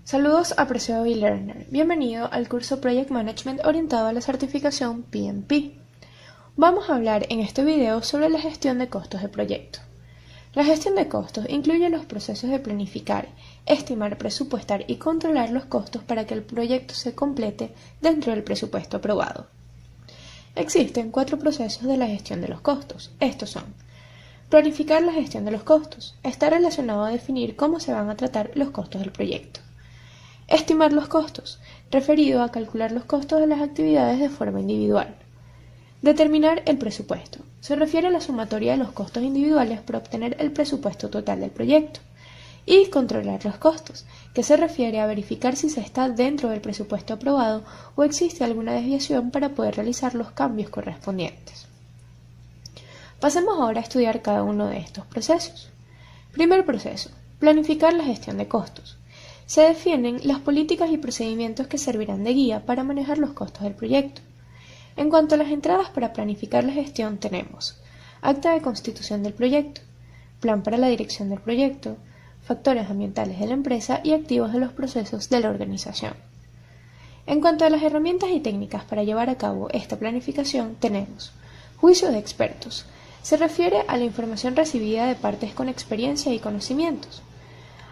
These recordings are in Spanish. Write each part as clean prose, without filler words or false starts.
Saludos apreciado e-learner, bienvenido al curso Project Management orientado a la certificación PMP. Vamos a hablar en este video sobre la gestión de costos de proyecto. La gestión de costos incluye los procesos de planificar, estimar, presupuestar y controlar los costos para que el proyecto se complete dentro del presupuesto aprobado. Existen 4 procesos de la gestión de los costos. Estos son: planificar la gestión de los costos. Está relacionado a definir cómo se van a tratar los costos del proyecto. Estimar los costos, referido a calcular los costos de las actividades de forma individual. Determinar el presupuesto. Se refiere a la sumatoria de los costos individuales para obtener el presupuesto total del proyecto. Y controlar los costos, que se refiere a verificar si se está dentro del presupuesto aprobado o existe alguna desviación para poder realizar los cambios correspondientes. Pasemos ahora a estudiar cada uno de estos procesos. Primer proceso: planificar la gestión de costos. Se definen las políticas y procedimientos que servirán de guía para manejar los costos del proyecto. En cuanto a las entradas para planificar la gestión, tenemos acta de constitución del proyecto, plan para la dirección del proyecto, factores ambientales de la empresa y activos de los procesos de la organización. En cuanto a las herramientas y técnicas para llevar a cabo esta planificación, tenemos juicio de expertos. Se refiere a la información recibida de partes con experiencia y conocimientos.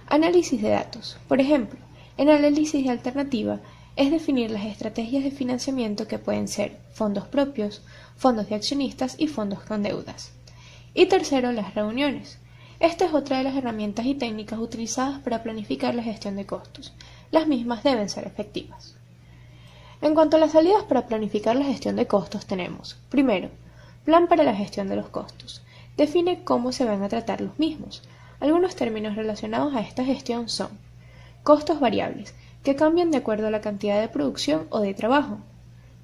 Análisis de datos. Por ejemplo, en análisis de alternativa es definir las estrategias de financiamiento que pueden ser fondos propios, fondos de accionistas y fondos con deudas. Y tercero, las reuniones. Esta es otra de las herramientas y técnicas utilizadas para planificar la gestión de costos. Las mismas deben ser efectivas. En cuanto a las salidas para planificar la gestión de costos, tenemos: primero, plan para la gestión de los costos. Define cómo se van a tratar los mismos. Algunos términos relacionados a esta gestión son: costos variables, que cambian de acuerdo a la cantidad de producción o de trabajo;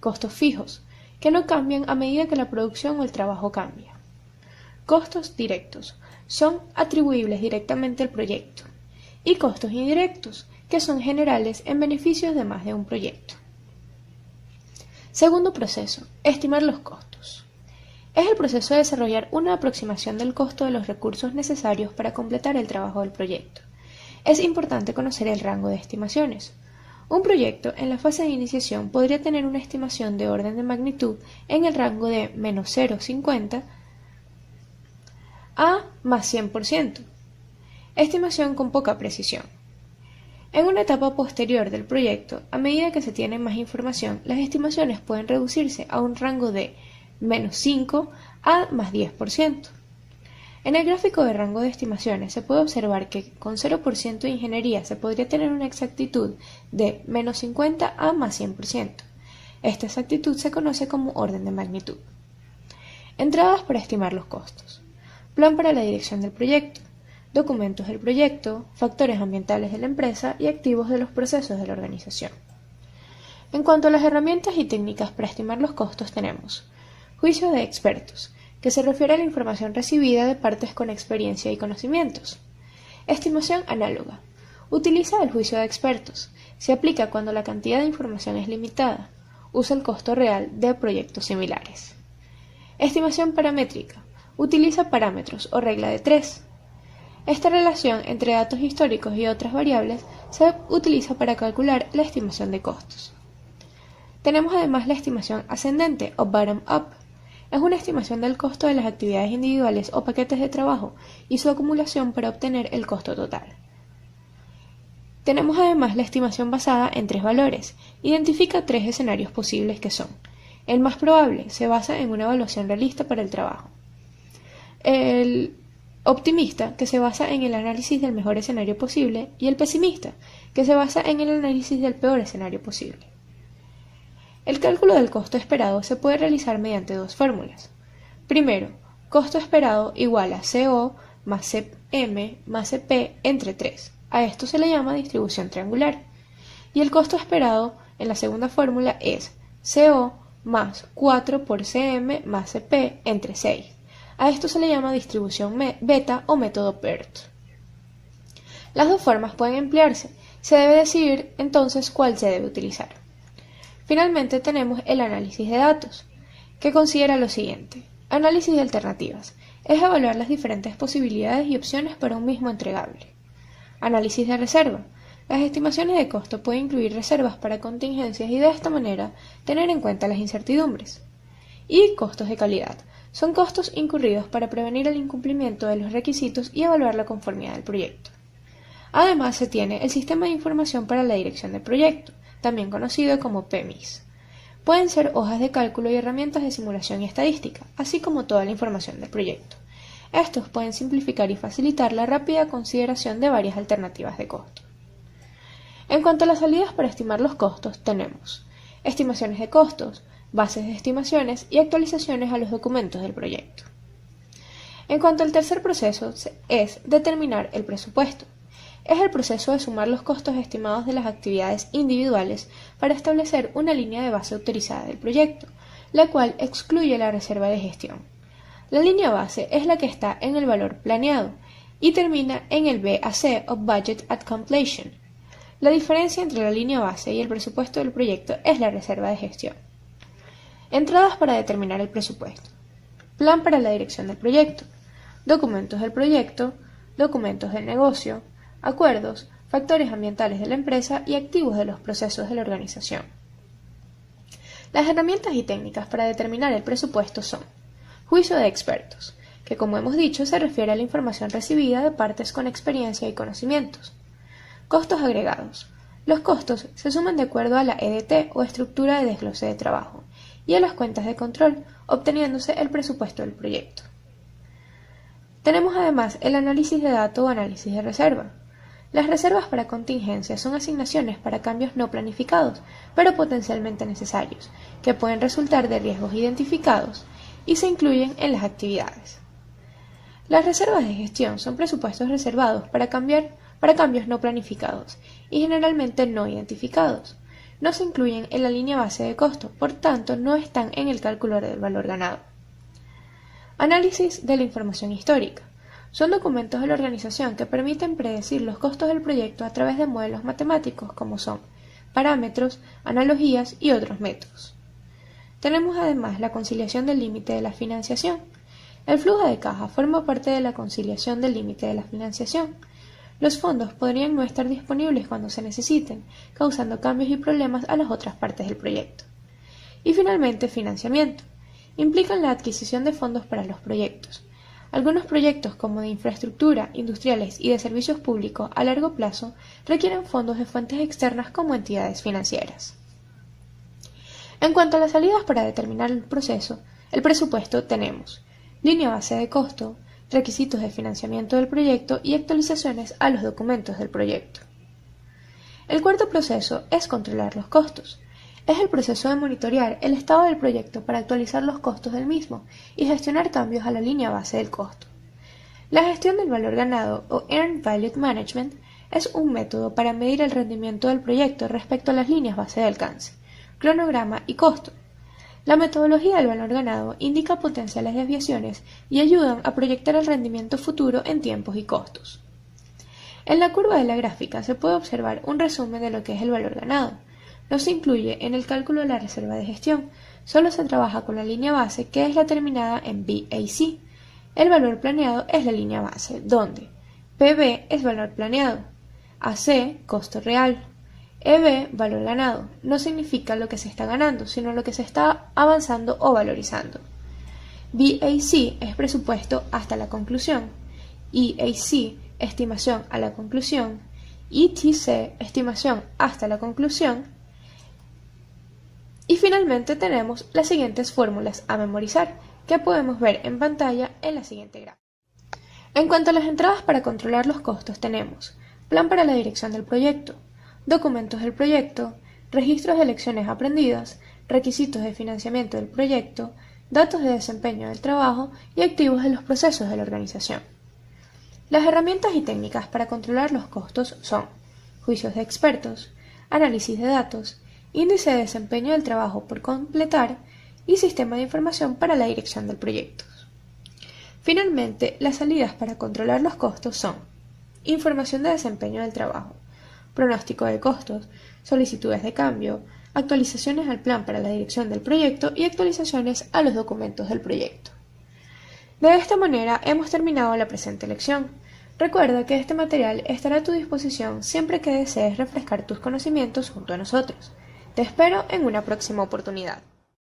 costos fijos, que no cambian a medida que la producción o el trabajo cambia; costos directos, son atribuibles directamente al proyecto; y costos indirectos, que son generales en beneficios de más de un proyecto. Segundo proceso: estimar los costos. Es el proceso de desarrollar una aproximación del costo de los recursos necesarios para completar el trabajo del proyecto. Es importante conocer el rango de estimaciones. Un proyecto en la fase de iniciación podría tener una estimación de orden de magnitud en el rango de menos 0,50 a más 100%. Estimación con poca precisión. En una etapa posterior del proyecto, a medida que se tiene más información, las estimaciones pueden reducirse a un rango de menos 5 a más 10%. En el gráfico de rango de estimaciones se puede observar que con 0% de ingeniería se podría tener una exactitud de menos 50 a más 100%. Esta exactitud se conoce como orden de magnitud. Entradas para estimar los costos. Plan para la dirección del proyecto, documentos del proyecto, factores ambientales de la empresa y activos de los procesos de la organización. En cuanto a las herramientas y técnicas para estimar los costos, tenemos juicio de expertos, que se refiere a la información recibida de partes con experiencia y conocimientos. Estimación análoga. Utiliza el juicio de expertos. Se aplica cuando la cantidad de información es limitada. Usa el costo real de proyectos similares. Estimación paramétrica. Utiliza parámetros o regla de 3. Esta relación entre datos históricos y otras variables se utiliza para calcular la estimación de costos. Tenemos además la estimación ascendente o bottom-up. Es una estimación del costo de las actividades individuales o paquetes de trabajo y su acumulación para obtener el costo total. Tenemos además la estimación basada en 3 valores. Identifica 3 escenarios posibles que son: el más probable, se basa en una evaluación realista para el trabajo; el optimista, que se basa en el análisis del mejor escenario posible; y el pesimista, que se basa en el análisis del peor escenario posible. El cálculo del costo esperado se puede realizar mediante 2 fórmulas. Primero, costo esperado igual a CO más CM más CP entre 3. A esto se le llama distribución triangular. Y el costo esperado en la segunda fórmula es CO más 4 por CM más CP entre 6. A esto se le llama distribución beta o método PERT. Las 2 formas pueden emplearse. Se debe decidir entonces cuál se debe utilizar. Finalmente tenemos el análisis de datos, que considera lo siguiente: análisis de alternativas. Es evaluar las diferentes posibilidades y opciones para un mismo entregable. Análisis de reserva. Las estimaciones de costo pueden incluir reservas para contingencias y de esta manera tener en cuenta las incertidumbres. Y costos de calidad. Son costos incurridos para prevenir el incumplimiento de los requisitos y evaluar la conformidad del proyecto. Además, se tiene el Sistema de Información para la Dirección del Proyecto, también conocido como PMIS. Pueden ser hojas de cálculo y herramientas de simulación y estadística, así como toda la información del proyecto. Estos pueden simplificar y facilitar la rápida consideración de varias alternativas de costo. En cuanto a las salidas para estimar los costos, tenemos estimaciones de costos, bases de estimaciones y actualizaciones a los documentos del proyecto. En cuanto al tercer proceso, es determinar el presupuesto. Es el proceso de sumar los costos estimados de las actividades individuales para establecer una línea de base autorizada del proyecto, la cual excluye la reserva de gestión. La línea base es la que está en el valor planeado y termina en el BAC o Budget at Completion. La diferencia entre la línea base y el presupuesto del proyecto es la reserva de gestión. Entradas para determinar el presupuesto. Plan para la dirección del proyecto. Documentos del proyecto, documentos del negocio, acuerdos, factores ambientales de la empresa y activos de los procesos de la organización. Las herramientas y técnicas para determinar el presupuesto son juicio de expertos, que como hemos dicho se refiere a la información recibida de partes con experiencia y conocimientos. Costos agregados. Los costos se suman de acuerdo a la EDT o estructura de desglose de trabajo y a las cuentas de control, obteniéndose el presupuesto del proyecto. Tenemos además el análisis de datos o análisis de reserva. Las reservas para contingencias son asignaciones para cambios no planificados, pero potencialmente necesarios, que pueden resultar de riesgos identificados y se incluyen en las actividades. Las reservas de gestión son presupuestos reservados para cambios no planificados y generalmente no identificados. No se incluyen en la línea base de costo, por tanto no están en el cálculo del valor ganado. Análisis de la información histórica. Son documentos de la organización que permiten predecir los costos del proyecto a través de modelos matemáticos como son parámetros, analogías y otros métodos. Tenemos además la conciliación del límite de la financiación. El flujo de caja forma parte de la conciliación del límite de la financiación. Los fondos podrían no estar disponibles cuando se necesiten, causando cambios y problemas a las otras partes del proyecto. Y finalmente, financiamiento. Implican la adquisición de fondos para los proyectos. Algunos proyectos como de infraestructura, industriales y de servicios públicos a largo plazo requieren fondos de fuentes externas como entidades financieras. En cuanto a las salidas para determinar el presupuesto tenemos línea base de costo, requisitos de financiamiento del proyecto y actualizaciones a los documentos del proyecto. El cuarto proceso es controlar los costos. Es el proceso de monitorear el estado del proyecto para actualizar los costos del mismo y gestionar cambios a la línea base del costo. La gestión del valor ganado o Earned Value Management es un método para medir el rendimiento del proyecto respecto a las líneas base de alcance, cronograma y costo. La metodología del valor ganado indica potenciales desviaciones y ayudan a proyectar el rendimiento futuro en tiempos y costos. En la curva de la gráfica se puede observar un resumen de lo que es el valor ganado. No se incluye en el cálculo de la reserva de gestión, solo se trabaja con la línea base que es la terminada en BAC. El valor planeado es la línea base, donde PB es valor planeado, AC costo real, EB valor ganado. No significa lo que se está ganando, sino lo que se está avanzando o valorizando. BAC es presupuesto hasta la conclusión, EAC estimación a la conclusión, ETC estimación hasta la conclusión. Y finalmente tenemos las siguientes fórmulas a memorizar, que podemos ver en pantalla en la siguiente gráfica. En cuanto a las entradas para controlar los costos tenemos plan para la dirección del proyecto, documentos del proyecto, registros de lecciones aprendidas, requisitos de financiamiento del proyecto, datos de desempeño del trabajo y activos de los procesos de la organización. Las herramientas y técnicas para controlar los costos son juicios de expertos, análisis de datos, índice de desempeño del trabajo por completar y sistema de información para la dirección del proyecto. Finalmente, las salidas para controlar los costos son información de desempeño del trabajo, pronóstico de costos, solicitudes de cambio, actualizaciones al plan para la dirección del proyecto y actualizaciones a los documentos del proyecto. De esta manera hemos terminado la presente lección. Recuerda que este material estará a tu disposición siempre que desees refrescar tus conocimientos junto a nosotros. Te espero en una próxima oportunidad.